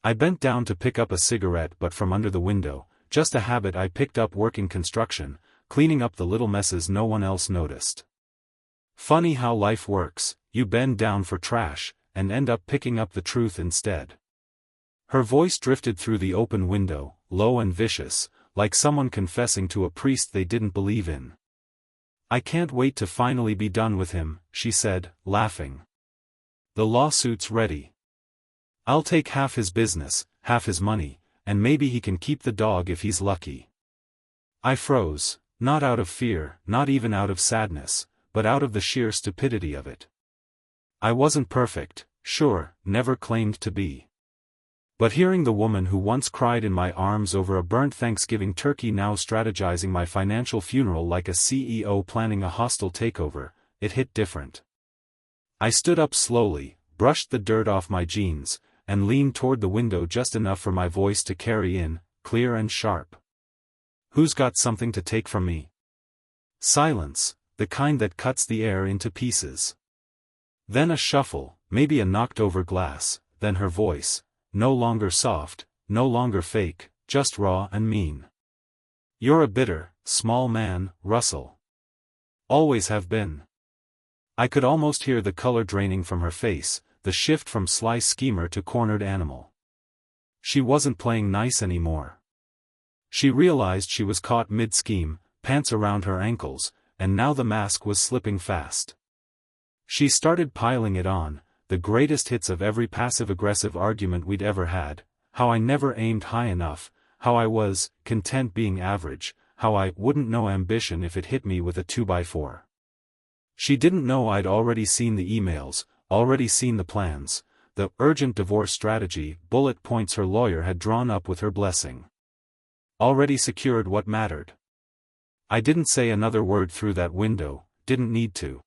I bent down to pick up a cigarette, but from under the window, just a habit I picked up working construction, cleaning up the little messes no one else noticed. Funny how life works, you bend down for trash, and end up picking up the truth instead. Her voice drifted through the open window, low and vicious, like someone confessing to a priest they didn't believe in. "I can't wait to finally be done with him," she said, laughing. "The lawsuit's ready. I'll take half his business, half his money, and maybe he can keep the dog if he's lucky." I froze, not out of fear, not even out of sadness, but out of the sheer stupidity of it. I wasn't perfect, sure, never claimed to be. But hearing the woman who once cried in my arms over a burnt Thanksgiving turkey now strategizing my financial funeral like a CEO planning a hostile takeover, it hit different. I stood up slowly, brushed the dirt off my jeans, and leaned toward the window just enough for my voice to carry in, clear and sharp. "Who's got something to take from me?" Silence, the kind that cuts the air into pieces. Then a shuffle, maybe a knocked-over glass, then her voice, no longer soft, no longer fake, just raw and mean. "You're a bitter, small man, Russell. Always have been." I could almost hear the color draining from her face, the shift from sly schemer to cornered animal. She wasn't playing nice anymore. She realized she was caught mid-scheme, pants around her ankles, and now the mask was slipping fast. She started piling it on, the greatest hits of every passive-aggressive argument we'd ever had, how I never aimed high enough, how I was content being average, how I wouldn't know ambition if it hit me with a 2x4. She didn't know I'd already seen the emails, already seen the plans, the urgent divorce strategy bullet points her lawyer had drawn up with her blessing. Already secured what mattered. I didn't say another word through that window, didn't need to.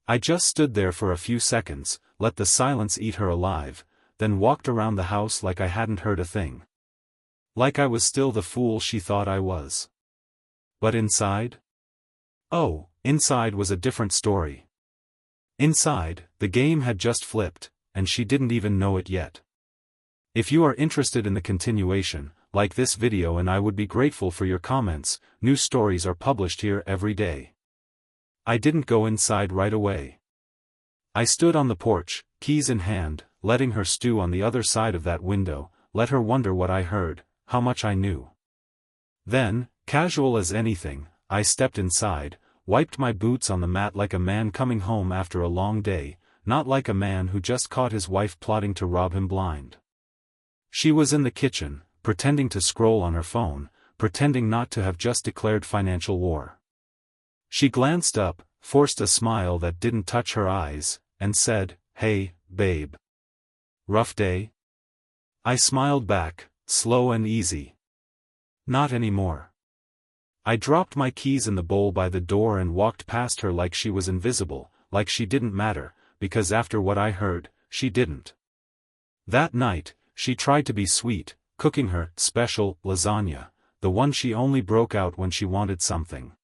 I just stood there for a few seconds, let the silence eat her alive, then walked around the house like I hadn't heard a thing. Like I was still the fool she thought I was. But inside? Oh, inside was a different story. Inside, the game had just flipped, and she didn't even know it yet. If you are interested in the continuation, like this video and I would be grateful for your comments. New stories are published here every day. I didn't go inside right away. I stood on the porch, keys in hand, letting her stew on the other side of that window, let her wonder what I heard, how much I knew. Then, casual as anything, I stepped inside, wiped my boots on the mat like a man coming home after a long day, not like a man who just caught his wife plotting to rob him blind. She was in the kitchen, pretending to scroll on her phone, pretending not to have just declared financial war. She glanced up, forced a smile that didn't touch her eyes, and said, "Hey, babe. Rough day?" I smiled back, slow and easy. "Not anymore." I dropped my keys in the bowl by the door and walked past her like she was invisible, like she didn't matter, because after what I heard, she didn't. That night, she tried to be sweet, cooking her special lasagna, the one she only broke out when she wanted something.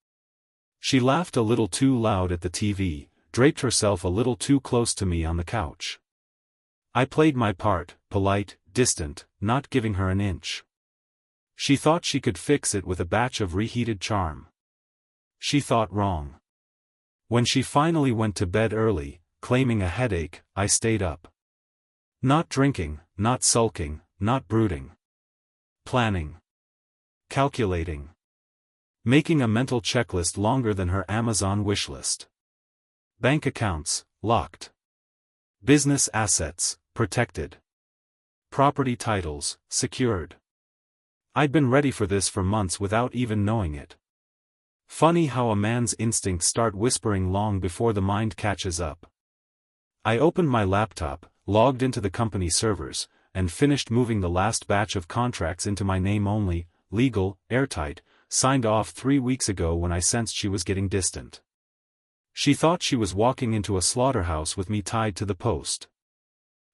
She laughed a little too loud at the TV, draped herself a little too close to me on the couch. I played my part, polite, distant, not giving her an inch. She thought she could fix it with a batch of reheated charm. She thought wrong. When she finally went to bed early, claiming a headache, I stayed up. Not drinking, not sulking, not brooding. Planning. Calculating. Making a mental checklist longer than her Amazon wishlist. Bank accounts, locked. Business assets, protected. Property titles, secured. I'd been ready for this for months without even knowing it. Funny how a man's instincts start whispering long before the mind catches up. I opened my laptop, logged into the company servers, and finished moving the last batch of contracts into my name only, legal, airtight, signed off 3 weeks ago when I sensed she was getting distant. She thought she was walking into a slaughterhouse with me tied to the post.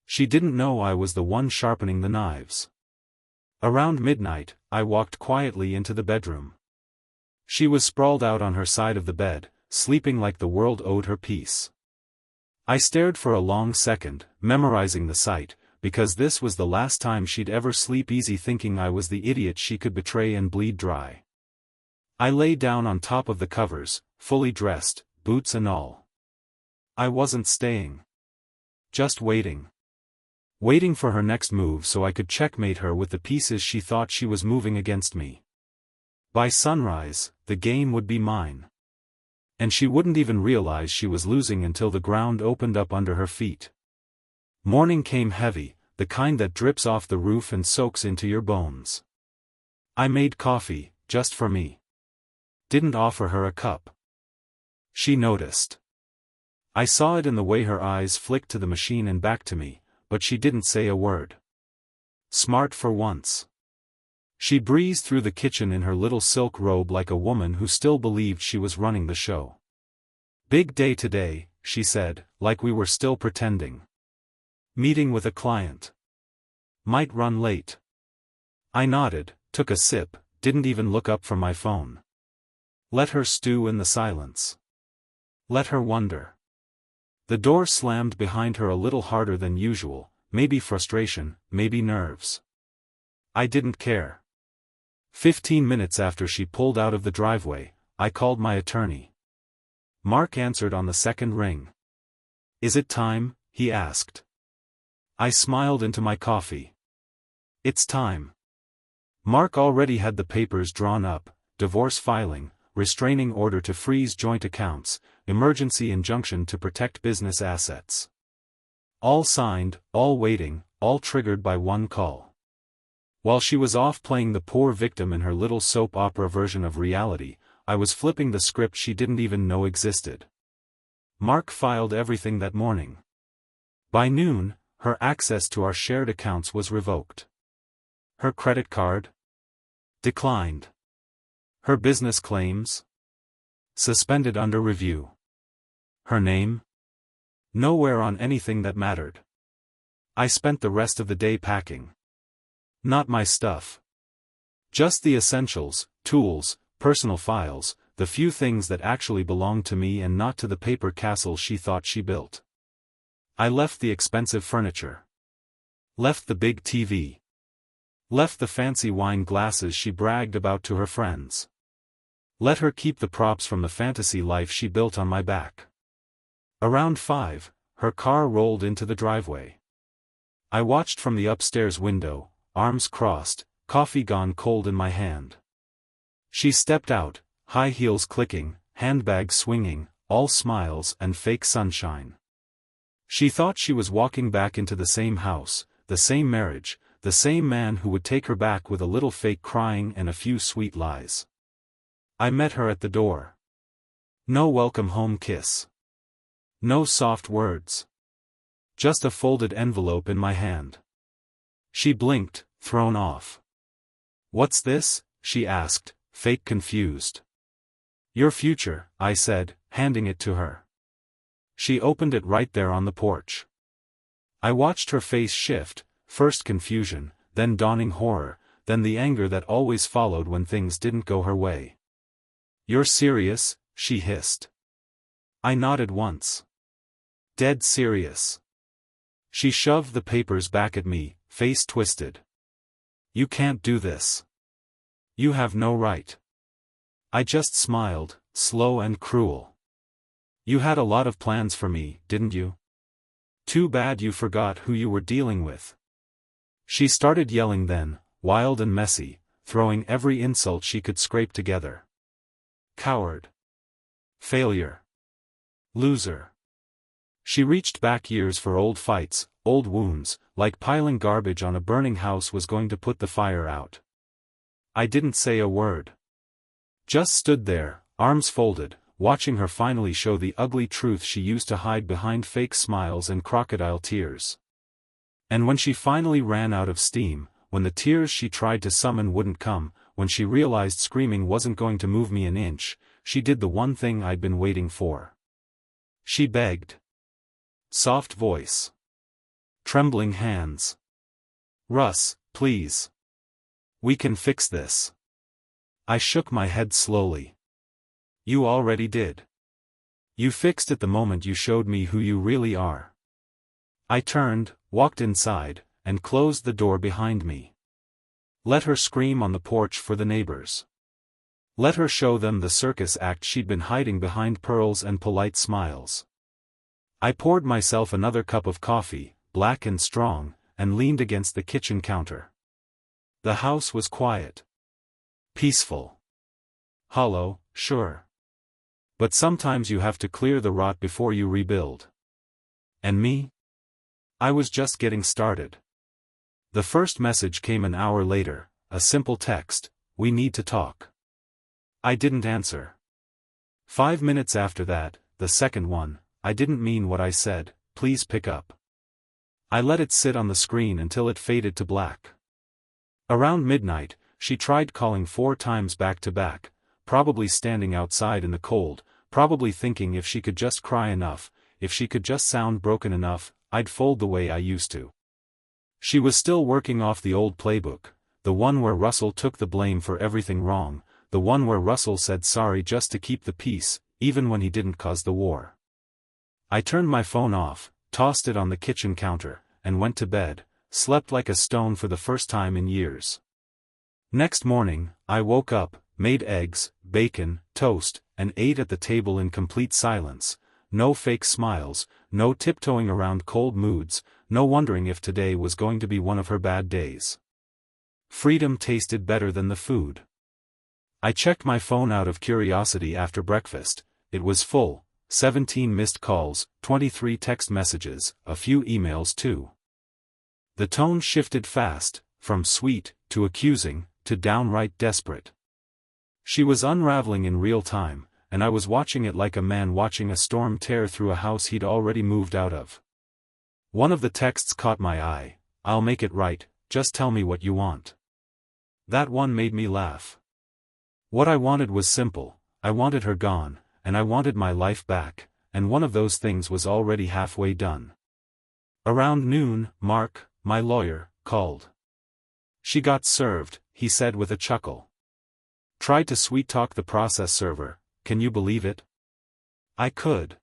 She didn't know I was the one sharpening the knives. Around midnight, I walked quietly into the bedroom. She was sprawled out on her side of the bed, sleeping like the world owed her peace. I stared for a long second, memorizing the sight, because this was the last time she'd ever sleep easy thinking I was the idiot she could betray and bleed dry. I lay down on top of the covers, fully dressed, boots and all. I wasn't staying. Just waiting. Waiting for her next move so I could checkmate her with the pieces she thought she was moving against me. By sunrise, the game would be mine. And she wouldn't even realize she was losing until the ground opened up under her feet. Morning came heavy, the kind that drips off the roof and soaks into your bones. I made coffee, just for me. Didn't offer her a cup. She noticed. I saw it in the way her eyes flicked to the machine and back to me, but she didn't say a word. Smart for once. She breezed through the kitchen in her little silk robe like a woman who still believed she was running the show. Big day today, she said, like we were still pretending. Meeting with a client. Might run late. I nodded, took a sip, didn't even look up from my phone. Let her stew in the silence. Let her wonder. The door slammed behind her a little harder than usual, maybe frustration, maybe nerves. I didn't care. 15 minutes after she pulled out of the driveway, I called my attorney. Mark answered on the second ring. Is it time? He asked. I smiled into my coffee. It's time. Mark already had the papers drawn up: divorce filing, restraining order to freeze joint accounts, emergency injunction to protect business assets. All signed, all waiting, all triggered by one call. While she was off playing the poor victim in her little soap opera version of reality, I was flipping the script she didn't even know existed. Mark filed everything that morning. By noon, her access to our shared accounts was revoked. Her credit card? Declined. Her business claims? Suspended under review. Her name? Nowhere on anything that mattered. I spent the rest of the day packing. Not my stuff. Just the essentials, tools, personal files, the few things that actually belonged to me and not to the paper castle she thought she built. I left the expensive furniture. Left the big TV. Left the fancy wine glasses she bragged about to her friends. Let her keep the props from the fantasy life she built on my back. Around 5, her car rolled into the driveway. I watched from the upstairs window, arms crossed, coffee gone cold in my hand. She stepped out, high heels clicking, handbag swinging, all smiles and fake sunshine. She thought she was walking back into the same house, the same marriage, the same man who would take her back with a little fake crying and a few sweet lies. I met her at the door. No welcome home kiss. No soft words. Just a folded envelope in my hand. She blinked, thrown off. What's this? She asked, fake confused. Your future, I said, handing it to her. She opened it right there on the porch. I watched her face shift, first confusion, then dawning horror, then the anger that always followed when things didn't go her way. You're serious? She hissed. I nodded once. Dead serious. She shoved the papers back at me, face twisted. You can't do this. You have no right. I just smiled, slow and cruel. You had a lot of plans for me, didn't you? Too bad you forgot who you were dealing with. She started yelling then, wild and messy, throwing every insult she could scrape together. Coward. Failure. Loser. She reached back years for old fights, old wounds, like piling garbage on a burning house was going to put the fire out. I didn't say a word. Just stood there, arms folded, watching her finally show the ugly truth she used to hide behind fake smiles and crocodile tears. And when she finally ran out of steam, when the tears she tried to summon wouldn't come, when she realized screaming wasn't going to move me an inch, she did the one thing I'd been waiting for. She begged. Soft voice. Trembling hands. Russ, please. We can fix this. I shook my head slowly. You already did. You fixed it the moment you showed me who you really are. I turned, walked inside, and closed the door behind me. Let her scream on the porch for the neighbors. Let her show them the circus act she'd been hiding behind pearls and polite smiles. I poured myself another cup of coffee, black and strong, and leaned against the kitchen counter. The house was quiet. Peaceful. Hollow, sure. But sometimes you have to clear the rot before you rebuild. And me? I was just getting started. The first message came an hour later, a simple text, "We need to talk." I didn't answer. 5 minutes after that, the second one, "I didn't mean what I said, please pick up." I let it sit on the screen until it faded to black. Around midnight, she tried calling 4 times back to back, probably standing outside in the cold, probably thinking if she could just cry enough, if she could just sound broken enough, I'd fold the way I used to. She was still working off the old playbook, the one where Russell took the blame for everything wrong, the one where Russell said sorry just to keep the peace, even when he didn't cause the war. I turned my phone off, tossed it on the kitchen counter, and went to bed, slept like a stone for the first time in years. Next morning, I woke up, made eggs, bacon, toast, and ate at the table in complete silence, no fake smiles, no tiptoeing around cold moods, no wondering if today was going to be one of her bad days. Freedom tasted better than the food. I checked my phone out of curiosity after breakfast. It was full, 17 missed calls, 23 text messages, a few emails too. The tone shifted fast, from sweet, to accusing, to downright desperate. She was unraveling in real time, and I was watching it like a man watching a storm tear through a house he'd already moved out of. One of the texts caught my eye, "I'll make it right, just tell me what you want." That one made me laugh. What I wanted was simple, I wanted her gone, and I wanted my life back, and one of those things was already halfway done. Around noon, Mark, my lawyer, called. "She got served," he said with a chuckle. "Tried to sweet-talk the process server, can you believe it?" I could.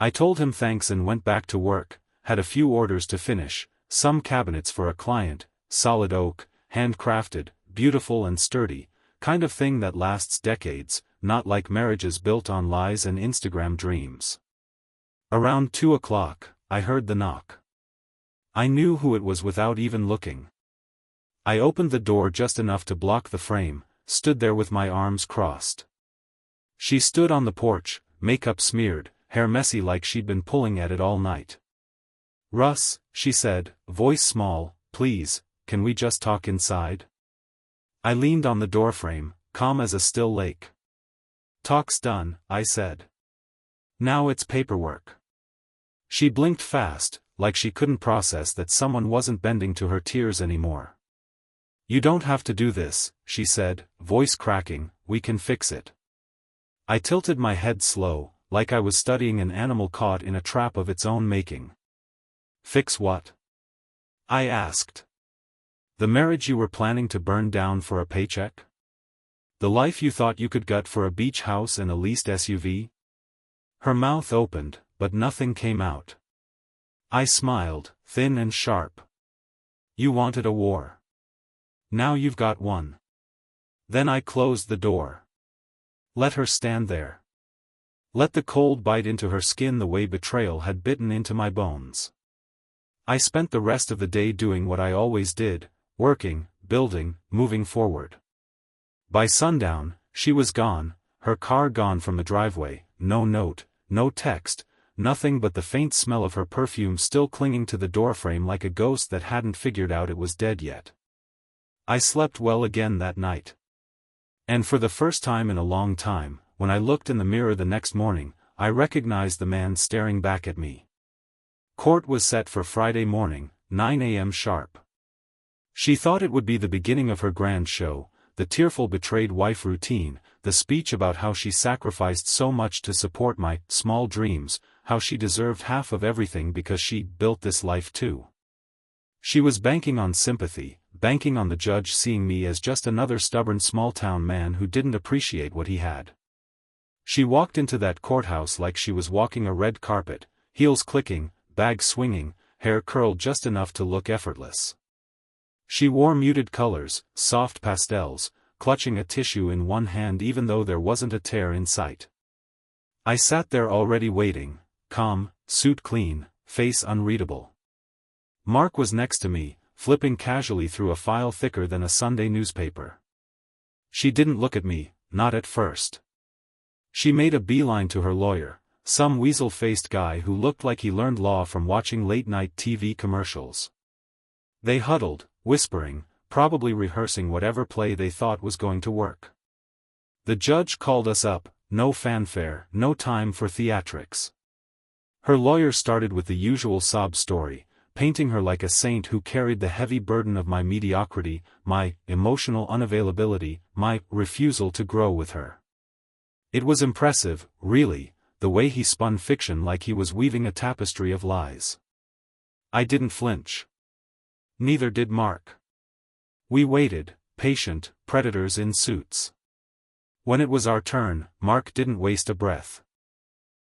I told him thanks and went back to work, had a few orders to finish, some cabinets for a client, solid oak, handcrafted, beautiful and sturdy, kind of thing that lasts decades, not like marriages built on lies and Instagram dreams. Around 2 o'clock, I heard the knock. I knew who it was without even looking. I opened the door just enough to block the frame, stood there with my arms crossed. She stood on the porch, makeup smeared, hair messy like she'd been pulling at it all night. "Russ," she said, voice small, "please, can we just talk inside?" I leaned on the doorframe, calm as a still lake. "Talk's done," I said. "Now it's paperwork." She blinked fast, like she couldn't process that someone wasn't bending to her tears anymore. "You don't have to do this," she said, voice cracking, "we can fix it." I tilted my head slow, like I was studying an animal caught in a trap of its own making. "Fix what?" I asked. "The marriage you were planning to burn down for a paycheck? The life you thought you could gut for a beach house and a leased SUV?" Her mouth opened, but nothing came out. I smiled, thin and sharp. "You wanted a war. Now you've got one." Then I closed the door. Let her stand there. Let the cold bite into her skin the way betrayal had bitten into my bones. I spent the rest of the day doing what I always did, working, building, moving forward. By sundown, she was gone, her car gone from the driveway, no note, no text, nothing but the faint smell of her perfume still clinging to the doorframe like a ghost that hadn't figured out it was dead yet. I slept well again that night. And for the first time in a long time, when I looked in the mirror the next morning, I recognized the man staring back at me. Court was set for Friday morning, 9 a.m. sharp. She thought it would be the beginning of her grand show, the tearful betrayed wife routine, the speech about how she sacrificed so much to support my small dreams, how she deserved half of everything because she built this life too. She was banking on sympathy, banking on the judge seeing me as just another stubborn small-town man who didn't appreciate what he had. She walked into that courthouse like she was walking a red carpet, heels clicking, bag swinging, hair curled just enough to look effortless. She wore muted colors, soft pastels, clutching a tissue in one hand even though there wasn't a tear in sight. I sat there already waiting, calm, suit clean, face unreadable. Mark was next to me, flipping casually through a file thicker than a Sunday newspaper. She didn't look at me, not at first. She made a beeline to her lawyer, some weasel-faced guy who looked like he learned law from watching late-night TV commercials. They huddled, whispering, probably rehearsing whatever play they thought was going to work. The judge called us up, no fanfare, no time for theatrics. Her lawyer started with the usual sob story, painting her like a saint who carried the heavy burden of my mediocrity, my emotional unavailability, my refusal to grow with her. It was impressive, really, the way he spun fiction like he was weaving a tapestry of lies. I didn't flinch. Neither did Mark. We waited, patient, predators in suits. When it was our turn, Mark didn't waste a breath.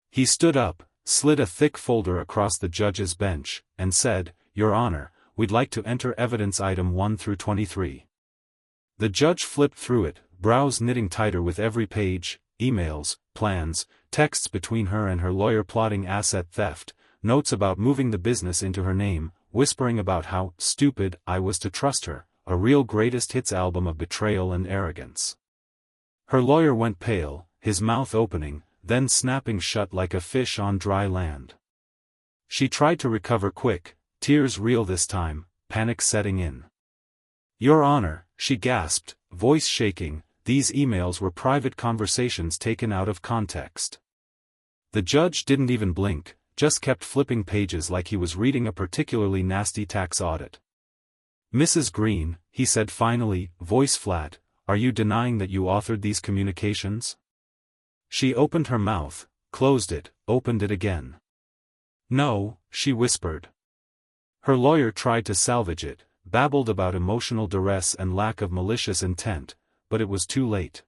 He stood up, slid a thick folder across the judge's bench, and said, "Your Honor, we'd like to enter evidence item 1 through 23. The judge flipped through it, brows knitting tighter with every page, emails, plans, texts between her and her lawyer plotting asset theft, notes about moving the business into her name, whispering about how stupid I was to trust her, a real greatest hits album of betrayal and arrogance. Her lawyer went pale, his mouth opening, then snapping shut like a fish on dry land. She tried to recover quick, tears real this time, panic setting in. "Your Honor," she gasped, voice shaking, "these emails were private conversations taken out of context." The judge didn't even blink, just kept flipping pages like he was reading a particularly nasty tax audit. "Mrs. Green," he said finally, voice flat, "are you denying that you authored these communications?" She opened her mouth, closed it, opened it again. "No," she whispered. Her lawyer tried to salvage it, babbled about emotional duress and lack of malicious intent, but it was too late.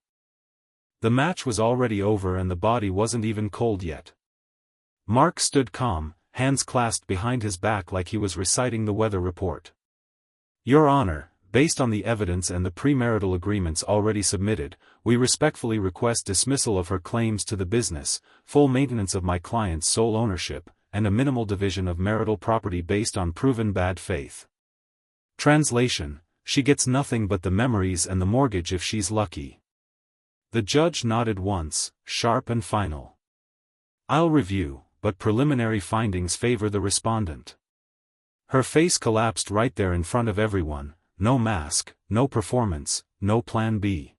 The match was already over and the body wasn't even cold yet. Mark stood calm, hands clasped behind his back like he was reciting the weather report. "Your Honor, based on the evidence and the premarital agreements already submitted, we respectfully request dismissal of her claims to the business, full maintenance of my client's sole ownership, and a minimal division of marital property based on proven bad faith." Translation: she gets nothing but the memories and the mortgage if she's lucky. The judge nodded once, sharp and final. "I'll review, but preliminary findings favor the respondent." Her face collapsed right there in front of everyone, no mask, no performance, no plan B.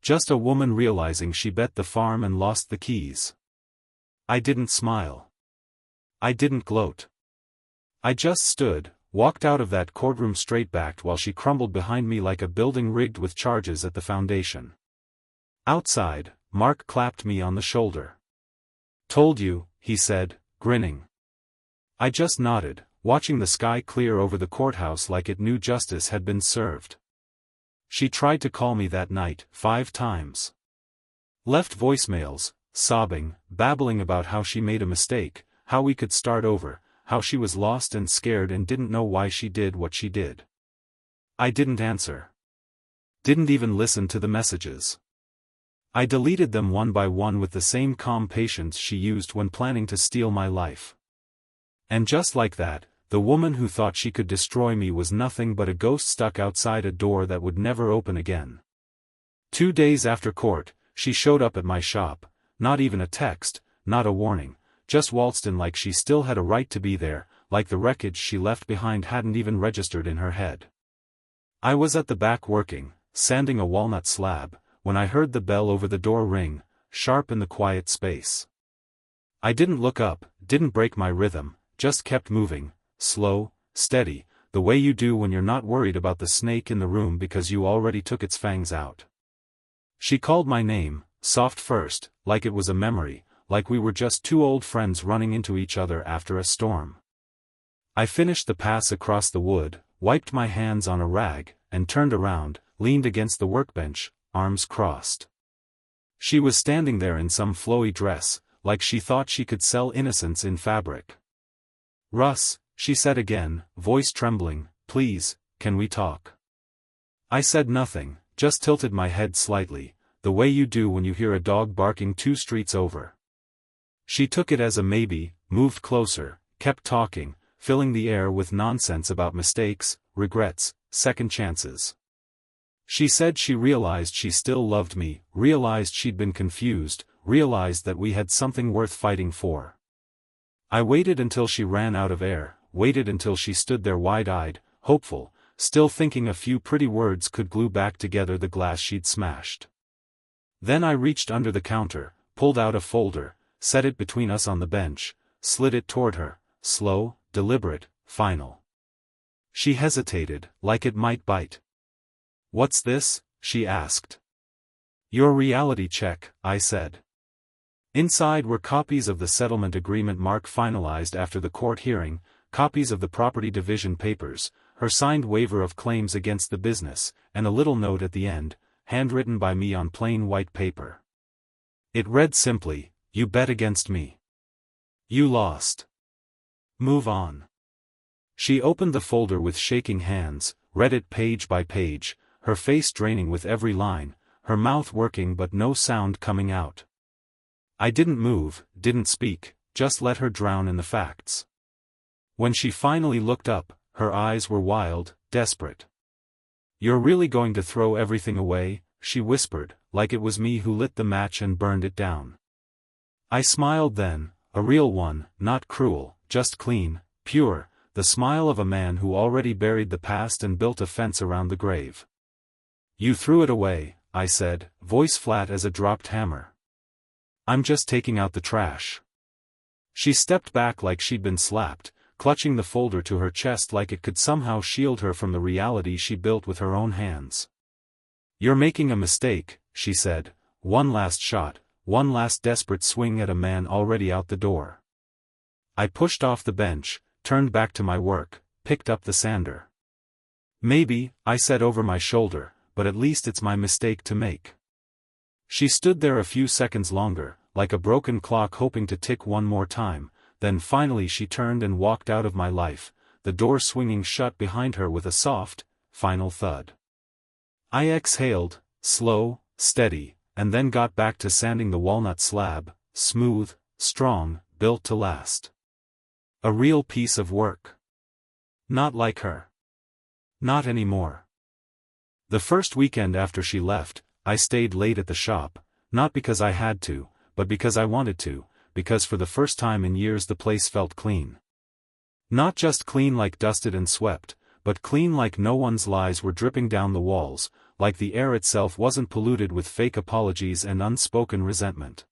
Just a woman realizing she bet the farm and lost the keys. I didn't smile. I didn't gloat. I just stood, walked out of that courtroom straight-backed while she crumbled behind me like a building rigged with charges at the foundation. Outside, Mark clapped me on the shoulder. "Told you," he said, grinning. I just nodded, watching the sky clear over the courthouse like it knew justice had been served. She tried to call me that night, 5 times. Left voicemails, sobbing, babbling about how she made a mistake, how we could start over, how she was lost and scared and didn't know why she did what she did. I didn't answer. Didn't even listen to the messages. I deleted them one by one with the same calm patience she used when planning to steal my life. And just like that, the woman who thought she could destroy me was nothing but a ghost stuck outside a door that would never open again. 2 days after court, she showed up at my shop, not even a text, not a warning, just waltzed in like she still had a right to be there, like the wreckage she left behind hadn't even registered in her head. I was at the back working, sanding a walnut slab, when I heard the bell over the door ring, sharp in the quiet space. I didn't look up, didn't break my rhythm, just kept moving, slow, steady, the way you do when you're not worried about the snake in the room because you already took its fangs out. She called my name, soft first, like it was a memory, like we were just 2 old friends running into each other after a storm. I finished the pass across the wood, wiped my hands on a rag, and turned around, leaned against the workbench, arms crossed. She was standing there in some flowy dress, like she thought she could sell innocence in fabric. "Russ," she said again, voice trembling, please, can we talk? I said nothing, just tilted my head slightly, the way you do when you hear a dog barking 2 streets over. She took it as a maybe, moved closer, kept talking, filling the air with nonsense about mistakes, regrets, second chances. She said she realized she still loved me, realized she'd been confused, realized that we had something worth fighting for. I waited until she ran out of air, waited until she stood there wide-eyed, hopeful, still thinking a few pretty words could glue back together the glass she'd smashed. Then I reached under the counter, pulled out a folder, set it between us on the bench, slid it toward her, slow, deliberate, final. She hesitated, like it might bite. What's this? She asked. Your reality check, I said. Inside were copies of the settlement agreement Mark finalized after the court hearing, copies of the property division papers, her signed waiver of claims against the business, and a little note at the end, handwritten by me on plain white paper. It read simply, you bet against me. You lost. Move on. She opened the folder with shaking hands, read it page by page, her face draining with every line, her mouth working but no sound coming out. I didn't move, didn't speak, just let her drown in the facts. When she finally looked up, her eyes were wild, desperate. You're really going to throw everything away? She whispered, like it was me who lit the match and burned it down. I smiled then, a real one, not cruel, just clean, pure, the smile of a man who already buried the past and built a fence around the grave. You threw it away, I said, voice flat as a dropped hammer. I'm just taking out the trash. She stepped back like she'd been slapped, clutching the folder to her chest like it could somehow shield her from the reality she built with her own hands. You're making a mistake, she said, one last shot, one last desperate swing at a man already out the door. I pushed off the bench, turned back to my work, picked up the sander. Maybe, I said over my shoulder, but at least it's my mistake to make. She stood there a few seconds longer, like a broken clock hoping to tick one more time, then finally she turned and walked out of my life, the door swinging shut behind her with a soft, final thud. I exhaled, slow, steady, and then got back to sanding the walnut slab, smooth, strong, built to last. A real piece of work. Not like her. Not anymore. The first weekend after she left, I stayed late at the shop, not because I had to, but because I wanted to, because for the first time in years the place felt clean. Not just clean like dusted and swept, but clean like no one's lies were dripping down the walls, like the air itself wasn't polluted with fake apologies and unspoken resentment.